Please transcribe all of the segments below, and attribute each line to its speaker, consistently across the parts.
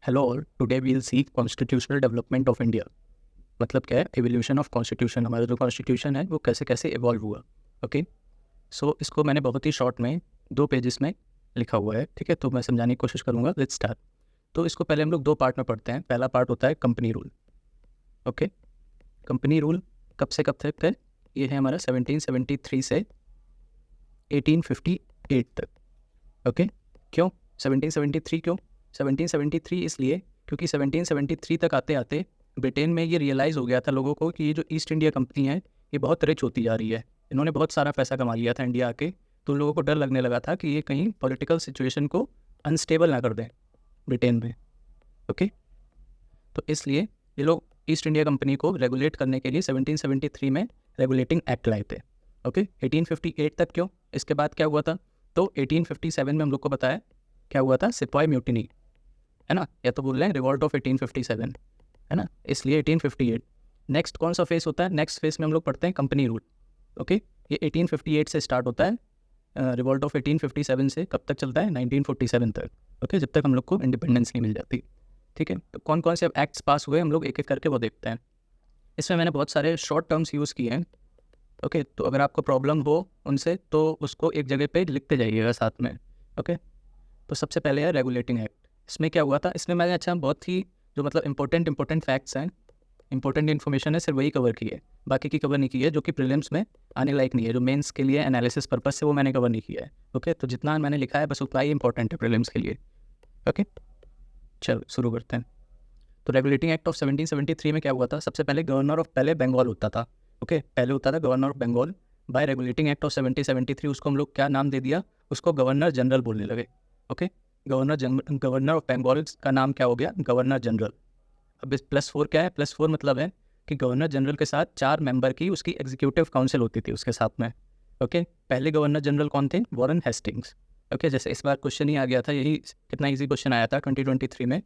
Speaker 1: Hello all, today we will see constitutional development of India. मतलब क्या है? Evolution of constitution. हमारा जो कॉन्स्टिट्यूशन है वो कैसे कैसे इवॉल्व हुआ। ओके, सो इसको मैंने बहुत ही शॉर्ट में 2 पेजेस में लिखा हुआ है। ठीक है, तो मैं समझाने की कोशिश करूँगा। Let's start. तो इसको पहले हम लोग 2 पार्ट में पढ़ते हैं। पहला पार्ट होता है company rule. Okay, company rule कब से कब तक है? ये है हमारा 1773 से 1858 तक। ओके, क्यों 1773? क्यों 1773? इसलिए क्योंकि 1773 तक आते आते ब्रिटेन में ये रियलाइज़ हो गया था लोगों को कि ये जो ईस्ट इंडिया कंपनी है ये बहुत रिच होती जा रही है। इन्होंने बहुत सारा पैसा कमा लिया था इंडिया आके। तो लोगों को डर लगने लगा था कि ये कहीं पॉलिटिकल सिचुएशन को अनस्टेबल ना कर दें ब्रिटेन में। ओके, तो इसलिए ये लोग ईस्ट इंडिया कंपनी को रेगुलेट करने के लिए 1773 में रेगुलेटिंग एक्ट लाए थे। ओके, 1858 तक क्यों? इसके बाद क्या हुआ था? तो 1857 में हम लोग को बताया क्या हुआ था? सिपाही म्यूटिनी, है ना? या तो बोल रहे हैं रिवॉल्ट ऑफ 1857, है ना? इसलिए 1858। नेक्स्ट कौन सा फेस होता है? नेक्स्ट फेस में हम लोग पढ़ते हैं कंपनी रूल। ओके, ये 1858 से स्टार्ट होता है। रिवॉल्ट ऑफ 1857 से कब तक चलता है? 1947 तक। ओके, जब तक हम लोग को इंडिपेंडेंस नहीं मिल जाती। ठीक है, तो कौन कौन से अब एक्ट्स पास हुए हम लोग एक एक करके वो देखते हैं। इसमें मैंने बहुत सारे शॉर्ट टर्म्स यूज़ किए हैं। ओके, तो अगर आपको प्रॉब्लम हो उनसे तो उसको एक जगह पे लिखते जाइएगा साथ में। ओके, तो सबसे पहले है रेगुलेटिंग एक्ट। इसमें क्या हुआ था? इसमें मैंने बहुत ही जो मतलब इंपॉर्टेंट फैक्ट्स हैं, इंपॉर्टेंट इन्फॉर्मेशन है, सिर्फ वही कवर की है। बाकी की कवर नहीं की है, जो कि प्रीलिम्स में आने लायक नहीं है। जो मेंस के लिए एनालिसिस पर्पस से वो मैंने कवर नहीं किया है। ओके, तो जितना मैंने लिखा है बस उतना ही इंपॉर्टेंट है प्रीलिम्स के लिए। ओके, चलो शुरू करते हैं। तो रेगुलेटिंग एक्ट ऑफ 1773 में क्या हुआ था? सबसे पहले गवर्नर ऑफ पहले बंगाल होता था। ओके, पहले होता था governor of Bengal. By regulating act of 1773 उसको हम लोग क्या नाम दे दिया? उसको गवर्नर जनरल बोलने लगे। ओके, गवर्नर ऑफ बंगाल का नाम क्या हो गया? Governor general. अब इस +4 क्या है? +4 मतलब है कि गवर्नर जनरल के साथ 4 मेंबर की उसकी एग्जीक्यूटिव काउंसिल होती थी उसके साथ में। ओके, पहले गवर्नर जनरल कौन थे? Warren Hastings. ओके, जैसे इस बार क्वेश्चन ही आ गया था, यही कितना ईजी क्वेश्चन आया था 2023 में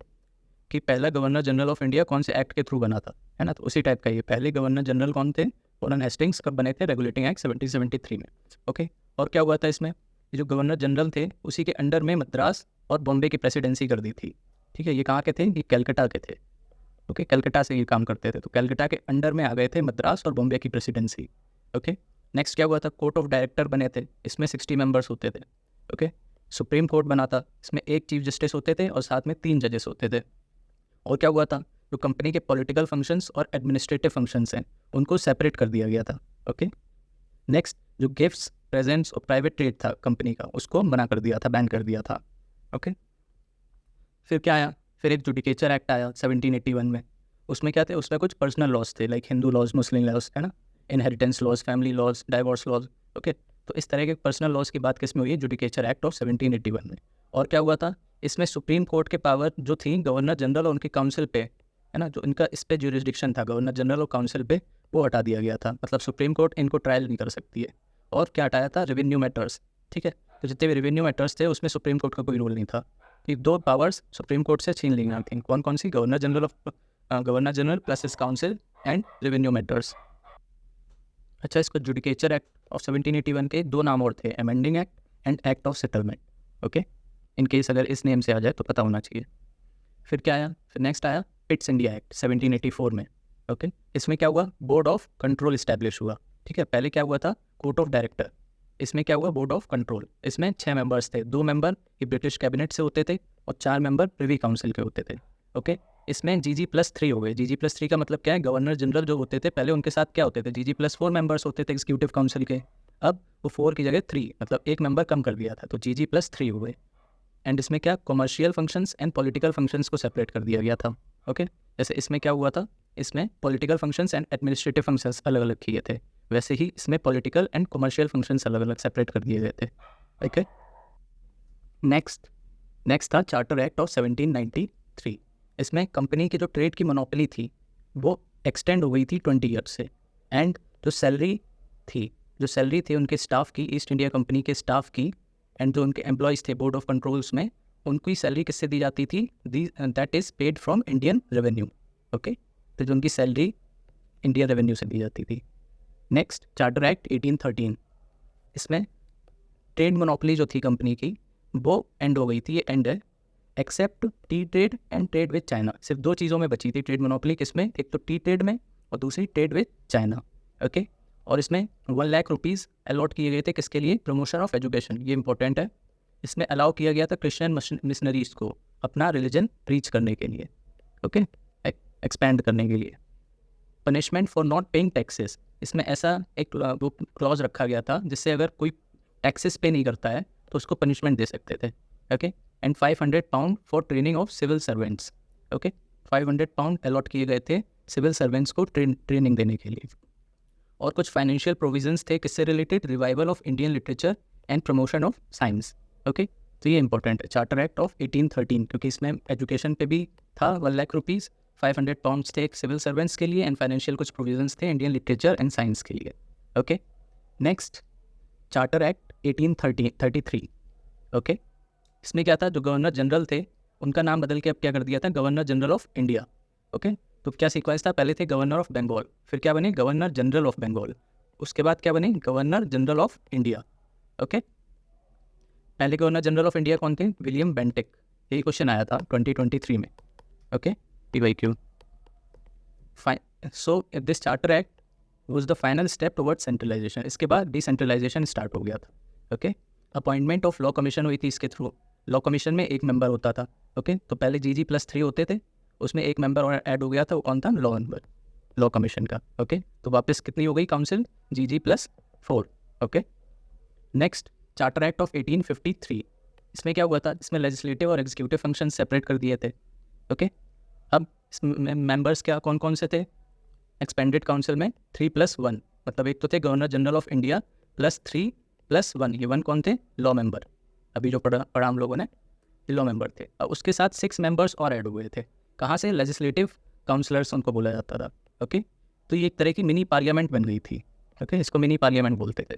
Speaker 1: कि पहला गवर्नर जनरल ऑफ इंडिया कौन से एक्ट के थ्रू बना था, है ना? तो उसी टाइप का ये पहले गवर्नर जनरल कौन थे? Warren Hastings. कब बने थे? रेगुलेटिंग एक्ट 1773 में। ओके, और क्या हुआ था इसमें? ये जो गवर्नर जनरल थे उसी के अंडर में मद्रास और बॉम्बे की प्रेसिडेंसी कर दी थी। ठीक है, ये कहाँ के थे? ये कलकत्ता के थे। ओके, कलकत्ता से ये काम करते थे, तो कलकत्ता के अंडर में आ गए थे मद्रास और बॉम्बे की प्रेसिडेंसी। ओके, नेक्स्ट क्या हुआ था? कोर्ट ऑफ डायरेक्टर बने थे, इसमें 60 मेंबर्स होते थे। ओके, सुप्रीम कोर्ट बना था, इसमें एक चीफ जस्टिस होते थे और साथ में 3 जजेस होते थे। और क्या हुआ था? जो कंपनी के पॉलिटिकल फंक्शंस और एडमिनिस्ट्रेटिव फंक्शंस हैं उनको सेपरेट कर दिया गया था। ओके, नेक्स्ट जो गिफ्ट्स, प्रेजेंट्स और प्राइवेट ट्रेड था कंपनी का उसको मना कर दिया था, बैन कर दिया था। ओके, फिर क्या आया? फिर एक जुडिकेचर एक्ट आया 1781 में। उसमें क्या थे? उसमें कुछ पर्सनल लॉज थे, like Hindu laws, Muslim laws, है ना? Inheritance laws, family laws, divorce laws. Okay, तो इस तरह के पर्सनल लॉज की बात किस में हुई है? जुडिकेचर एक्ट ऑफ 1781 में। और क्या हुआ था? इसमें सुप्रीम कोर्ट के पावर जो थी गवर्नर जनरल और उनकी काउंसिल पे, है ना, जो इनका इस पे ज्यूरिसडिक्शन था गवर्नर जनरल और काउंसिल पे, वो हटा दिया गया था। मतलब सुप्रीम कोर्ट इनको ट्रायल नहीं कर सकती है। और क्या हटाया था? Revenue matters. ठीक है, तो जितने भी रेवेन्यू मैटर्स थे उसमें सुप्रीम कोर्ट का कोई रोल नहीं था। ये 2 पावर्स सुप्रीम कोर्ट से छीन ली गई थी। कौन कौन सी? गवर्नर जनरल प्लस इस काउंसिल एंड रेवेन्यू मैटर्स। अच्छा, इसको जुडिकेचर एक्ट ऑफ 1781 के 2 नाम और थे, amending act and act of settlement. Okay, in case अगर इस नेम से आ जाए तो पता होना चाहिए। फिर क्या आया? फिर नेक्स्ट आया पिट्स इंडिया एक्ट 1784 में। ओके, इसमें क्या हुआ? बोर्ड ऑफ कंट्रोल इस्टेब्लिश हुआ। ठीक है, पहले क्या हुआ था? Court of director. इसमें क्या हुआ? Board of control. इसमें 6 मेंबर्स थे, 2 मेंबर ये ब्रिटिश कैबिनेट से होते थे और 4 मेंबर प्रिवी काउंसिल के होते थे। ओके, इसमें GG+3 हो गए। GG+3 का मतलब क्या है? गवर्नर जनरल जो होते थे पहले उनके साथ क्या होते थे? GG+4 मेंबर्स होते थे एग्जीक्यूटिव काउंसिल के। अब वो 4 की जगह 3, मतलब एक मेंबर कम कर दिया था, तो GG+3 हो गए। एंड इसमें क्या? Commercial functions and political functions को सेपरेट कर दिया गया था। ओके, जैसे इसमें क्या हुआ था? इसमें political functions and administrative functions अलग अलग किए थे, वैसे ही इसमें पॉलिटिकल एंड कॉमर्शियल फंक्शंस अलग अलग सेपरेट कर दिए गए थे। ओके, नेक्स्ट था चार्टर एक्ट ऑफ 1793। इसमें कंपनी की जो ट्रेड की मोनोपोली थी वो एक्सटेंड हो गई थी 20 ईयर्स से। एंड जो सैलरी थी उनके स्टाफ की, ईस्ट इंडिया कंपनी के स्टाफ की, एंड जो उनके एम्प्लॉयज़ थे बोर्ड ऑफ कंट्रोल्स में, उनकी सैलरी किससे दी जाती थी? That is paid from Indian revenue. Okay, तो जो उनकी सैलरी इंडियन रेवेन्यू से दी जाती थी। Next charter act 1813। इसमें ट्रेड मोनोपोली जो थी कंपनी की वो एंड हो गई थी, ये एंड है। Except tea trade and trade with China. सिर्फ दो चीज़ों में बची थी ट्रेड मोनोपोली, किसमें? एक तो टी ट्रेड में और दूसरी ट्रेड विद चाइना। ओके, और इसमें 1 लाख रुपीज़ अलॉट किए गए थे, किसके लिए? Promotion of education. ये इंपॉर्टेंट है। इसमें अलाउ किया गया था क्रिश्चियन मिशनरीज को अपना रिलीजन रीच करने के लिए, ओके, एक्सपैंड करने के लिए। Punishment for not paying taxes, इसमें ऐसा एक क्लॉज रखा गया था जिससे अगर कोई टैक्सेस पे नहीं करता है तो उसको पनिशमेंट दे सकते थे। Okay, and 500 pound for training of civil servants. Okay, 500 pound allot किए गए थे सिविल सर्वेंट्स को ट्रेनिंग देने के लिए। और कुछ फाइनेंशियल प्रोविजंस थे, किससे related? Revival of Indian literature and promotion of science. Okay, तो ये इंपॉर्टेंट है, चार्टर एक्ट ऑफ 1813, क्योंकि इसमें एजुकेशन पे भी था 1 लाख रुपीज़, 500 पाउंड्स थे सिविल सर्वेंट्स के लिए, एंड फाइनेंशियल कुछ प्रोविजंस थे इंडियन लिटरेचर एंड साइंस के लिए। Okay, next charter act 1833। Okay, इसमें क्या था? जो गवर्नर जनरल थे उनका नाम बदल के अब क्या कर दिया था? Governor general of India. Okay, तो क्या सीक्वेंस था? पहले थे गवर्नर ऑफ बंगाल, फिर क्या बने? गवर्नर जनरल ऑफ बंगाल, उसके बाद क्या बने? Governor general of India. Okay, पहले गवर्नर जनरल ऑफ इंडिया कौन थे? William Bentinck. यही क्वेश्चन आया था 2023 में। Okay, PYQ। So this charter act was the final step towards centralisation. इसके बाद डिसेंट्रलाइजेशन स्टार्ट हो गया था। Okay, appointment of law commission हुई थी इसके थ्रू। लॉ कमीशन में एक मेंबर होता था। ओके, तो पहले GG+3 होते थे, उसमें एक मेंबर और ऐड हो गया था, वो कौन था? लॉ मेंबर, लॉ कमीशन का। ओके, तो वापस कितनी हो गई council? GG+4। Okay, next charter act of 1853। इसमें क्या हुआ था? इसमें लेजिस्लेटिव और एग्जीक्यूटिव फंक्शन सेपरेट कर दिए थे। ओके, अब इसमें मेंबर्स क्या कौन कौन से थे? एक्सपेंडेड काउंसिल में 3+1, मतलब एक तो थे governor general of India plus 3+1, ये 1 कौन थे? Law member. अभी जो पढ़ा हम लोगों ने, लॉ मेंबर थे। और उसके साथ 6 मेंबर्स और ऐड हुए थे। कहाँ से? लेजिस्लेटिव काउंसलर्स उनको बोला जाता था। ओके, तो ये एक तरह की मिनी पार्लियामेंट बन गई थी। ओके, इसको मिनी पार्लियामेंट बोलते थे।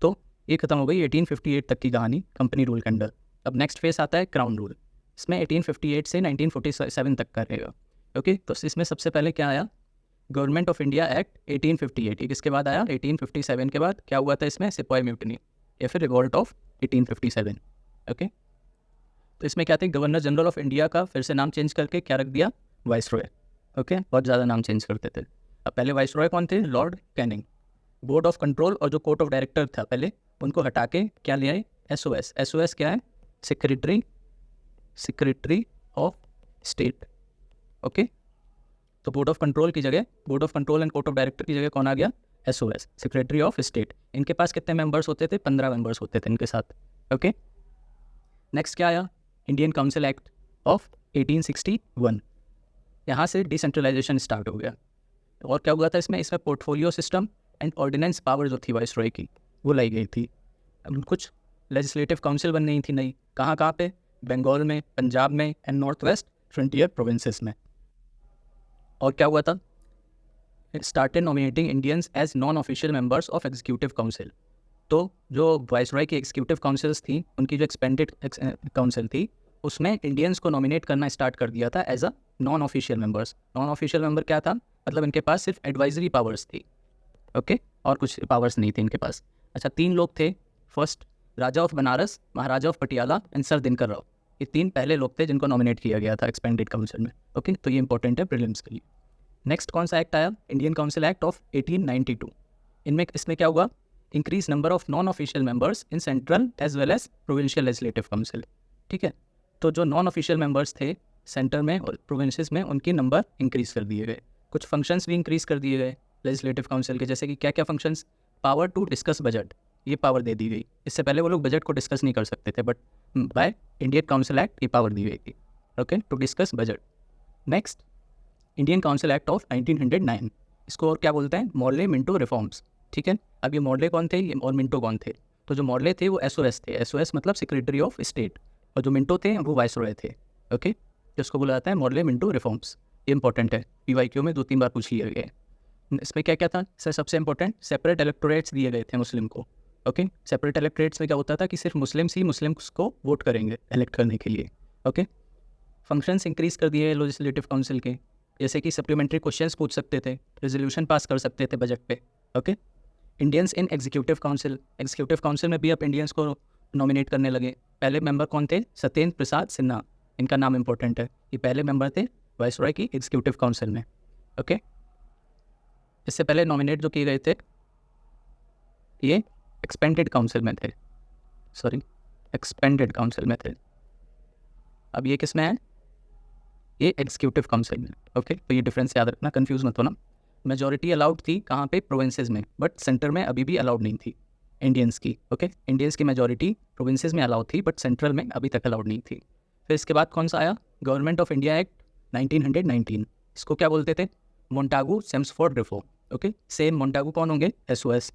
Speaker 1: तो ये खत्म हो गई 1858 तक की कहानी कंपनी रूल के अंडर। अब नेक्स्ट फेस आता है क्राउन रूल। इसमें 1858 से 1947 तक का रहेगा। ओके, तो इसमें सबसे पहले क्या आया? Government of India act 1858। ये किसके बाद आया? 1857 के बाद। क्या हुआ था इसमें? सिपाही म्यूटनी या फिर रिवॉल्ट ऑफ 1857। ओके, तो इसमें क्या थे? गवर्नर जनरल ऑफ इंडिया का फिर से नाम चेंज करके क्या रख दिया? वाइसरॉय। ओके, बहुत ज़्यादा नाम चेंज करते थे। अब पहले वाइसरॉय कौन थे? Lord Canning. Board of control और जो कोर्ट ऑफ डायरेक्टर था पहले, उनको हटा के क्या ले आए? SOS। SOS क्या है? Secretary of state. ओके, तो बोर्ड ऑफ कंट्रोल की जगह, board of control and court of director की जगह कौन आ गया? SOS, secretary of state. इनके पास कितने मेंबर्स होते थे? 15 मेंबर्स होते थे इनके साथ। ओके, नेक्स्ट क्या आया? Indian council act of 1861। यहाँ से डिसेंट्रलाइजेशन स्टार्ट हो गया। और क्या हुआ था इसमें? इसमें portfolio system and ordinance power जो थी वाइसरॉय की, वो लाई गई थी। अब कुछ लेजिस्लेटिव काउंसिल बन गई थी नई। कहाँ पे? बंगाल में, पंजाब में and north west frontier provinces में। और क्या हुआ था? It started nominating Indians as non official members of executive council. तो जो वाइसरॉय की एग्जीक्यूटिव काउंसिल्स थी, उनकी जो एक्सपेंडेड काउंसिल थी, उसमें इंडियंस को नॉमिनेट करना स्टार्ट कर दिया था as a non official members. Non official member क्या था? मतलब इनके पास सिर्फ एडवाइजरी पावर्स थी। ओके, और कुछ पावर्स नहीं थी इनके पास। अच्छा, 3 लोग थे। First, Raja of Banaras, Maharaja of Patiala and sir Dinkar Rao. ये 3 पहले लोग थे जिनको नॉमिनेट किया गया था एक्सपेंडेड काउंसिल में। ओके, तो ये इंपॉर्टेंट है प्रीलिम्स के लिए। नेक्स्ट कौन सा एक्ट आया? Indian council act of 1892। इसमें क्या हुआ? Increase number of non official members in central as well as provincial legislative council. ठीक है, तो जो नॉन ऑफिशियल मेंबर्स थे सेंटर में और प्रोविंसेस में, उनकी नंबर इंक्रीज कर दिए गए। कुछ फंक्शंस भी इंक्रीज कर दिए गए लेजिस्लेटिव काउंसिल के, जैसे कि क्या क्या functions? Power to discuss budget, ये पावर दे दी गई। इससे पहले वो लोग बजट को डिस्कस नहीं कर सकते थे, but by Indian council act ये पावर दी गई थी। Okay, to discuss budget. Next, Indian council act of 1909। इसको और क्या बोलते हैं? Morley Minto reforms. ठीक है, अब ये मॉर्ले कौन थे और मिंटो कौन थे? तो जो मॉर्ले थे वो SOS थे। SOS मतलब सेक्रेटरी ऑफ स्टेट, और जो मिंटो थे वो वाइसरॉय थे। ओके, जिसको बोला जाता है मॉर्ले मिंटो रिफॉर्म्स। ये इंपॉर्टेंट है, PYQ में 2-3 बार पूछ लिया गया है। इसमें क्या क्या था सर? सबसे इंपॉर्टेंट, सेपरेट इलेक्टोरेट्स दिए गए थे मुस्लिम को। ओके, सेपरेट इलेक्टोरेट्स में क्या होता था कि सिर्फ मुस्लिम्स ही मुस्लिम्स को वोट करेंगे इलेक्ट करने के लिए। ओके, फंक्शंस इंक्रीज कर दिए लेजिस्लेटिव काउंसिल के, जैसे कि सप्लीमेंट्री क्वेश्चंस पूछ सकते थे, रेजोल्यूशन पास कर सकते थे बजट पे। Okay, Indians in executive council. Executive council में भी अब इंडियंस को नॉमिनेट करने लगे। पहले मेंबर कौन थे? सत्येंद्र प्रसाद सिन्हा, इनका नाम इंपॉर्टेंट है। ये पहले मेंबर थे वाइसरॉय की एग्जीक्यूटिव काउंसिल में। ओके, इससे पहले नॉमिनेट जो किए गए थे ये एक्सपेंडेड काउंसिल में थे, सॉरी एक्सपेंडेड काउंसिल में थे। अब ये किस में है? ये एग्जीक्यूटिव काउंसिल में। ओके, तो ये डिफरेंस याद रखना, कंफ्यूज मत होना। मेजॉरिटी अलाउड थी कहाँ पे? प्रोविंसेस में, बट सेंटर में अभी भी अलाउड नहीं थी इंडियंस की। ओके, इंडियंस की मेजॉरिटी प्रोविंसेस में अलाउड थी, बट सेंट्रल में अभी तक अलाउड नहीं थी। फिर इसके बाद कौन सा आया? Government of India act 1919। इसको क्या बोलते थे? Montagu Chelmsford reform. Okay, same Montagu कौन होंगे? SOS,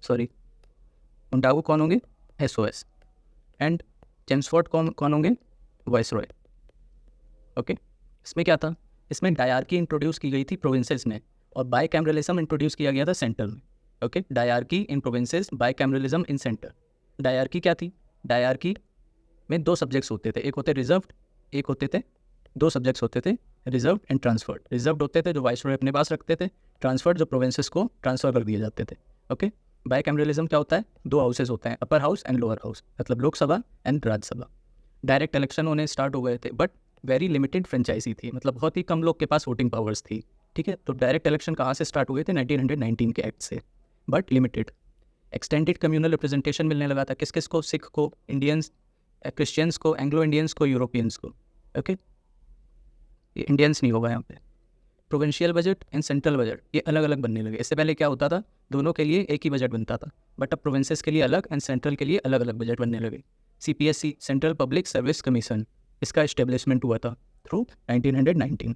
Speaker 1: सॉरी मोंटागू कौन होंगे? SOS, एंड चेम्सफोर्ड कौन होंगे? वाइसरॉय। ओके, इसमें क्या था? इसमें डायरकी इंट्रोड्यूस की गई थी प्रोविंसेस में, और बाई कैमरलिज्म इंट्रोड्यूस किया गया था सेंटर में। Okay, dyarchy in provinces, by cameralism in centre. Dyarchy क्या थी? डायरकी में दो सब्जेक्ट्स होते थे, एक होते रिजर्व्ड, एक होते थे, दो सब्जेक्ट्स होते थे, रिजर्व्ड एंड ट्रांसफर्ड। रिजर्व्ड होते थे जो वाइसरॉय अपने पास रखते थे, ट्रांसफर्ड जो प्रोविंसेस को ट्रांसफर कर दिए जाते थे। ओके, बाई कैमरलिज्म क्या होता है? दो हाउसेज होते हैं, upper house and lower house, मतलब Lok Sabha and Rajya Sabha. Direct election होने स्टार्ट हो गए थे, बट वेरी लिमिटेड फ्रेंचाइजी थी, मतलब बहुत ही कम लोग के पास वोटिंग पावर्स थी। ठीक है, तो डायरेक्ट इलेक्शन कहाँ से स्टार्ट हुए थे? 1919 के एक्ट से, but limited. Extended communal representation मिलने लगा था, किस किस को? सिख को, इंडियंस, क्रिश्चियंस को, एंग्लो इंडियंस को, यूरोपियंस को। ओके, ये इंडियंस नहीं होगा यहाँ पे। Provincial budget and central budget ये अलग अलग बनने लगे। इससे पहले क्या होता था? दोनों के लिए एक ही बजट बनता था, बट अब प्रोविंसेस के लिए अलग एंड सेंट्रल के लिए अलग अलग बजट बनने लगे। CPSC, central public service commission, इसका इस्टेब्लिशमेंट हुआ था थ्रू 1919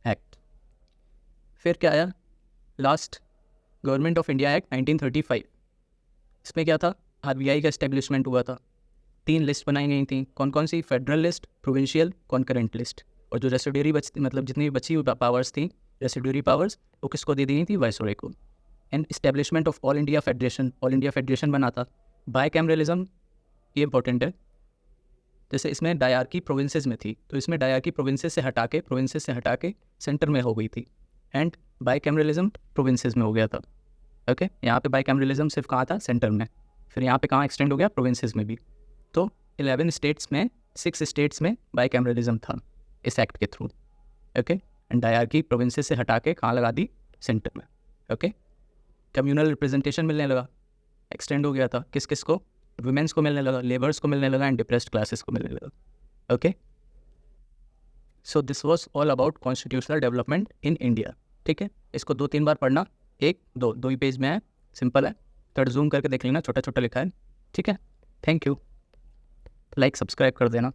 Speaker 1: एक्ट। फिर क्या आया? Last government of India act 1935। इसमें क्या था? RBI का इस्टेब्लिशमेंट हुआ था। 3 लिस्ट बनाई गई थी, कौन कौन सी? Federal list, provincial, concurrent list. और जो रेसिड्यूरी बचती, मतलब जितनी भी बची हुई पावर्स थी, रेसिड्यूरी पावर्स, वो किसको दे दी गई थी? वाइसरॉय को। And establishment of all India federation, all India federation बना था। बाय कैमरलिज्म, ये इंपॉर्टेंट है। जैसे इसमें डायरकी प्रोविंसेस में थी, तो इसमें डायरकी प्रोविंसेस से हटा के सेंटर में हो गई थी, एंड बाई कैमरलिज्म प्रोविंसेस में हो गया था। ओके, यहाँ पे बाई कैमरलिज्म सिर्फ कहाँ था? सेंटर में। फिर यहाँ पे कहाँ एक्सटेंड हो गया? प्रोविंसेस में भी। तो 11 स्टेट्स में 6 स्टेट्स में बाई कैमरलिज्म था इस एक्ट के through. Okay, and dyarchy provinces से हटा के कहाँ लगा दी? सेंटर में। ओके, कम्युनल रिप्रेजेंटेशन मिलने लगा, एक्सटेंड हो गया था, किस किस को? वुमेन्स को मिलने लगा, लेबर्स को मिलने लगा, एंड डिप्रेस्ड क्लासेस को मिलने लगा। Okay, so this was all about constitutional development in India. ठीक है, इसको 2-3 बार पढ़ना, 1-2 ही पेज में है, सिंपल है, थोड़ा जूम करके देख लेना, छोटा छोटा लिखा है। ठीक है, थैंक यू, लाइक सब्सक्राइब कर देना।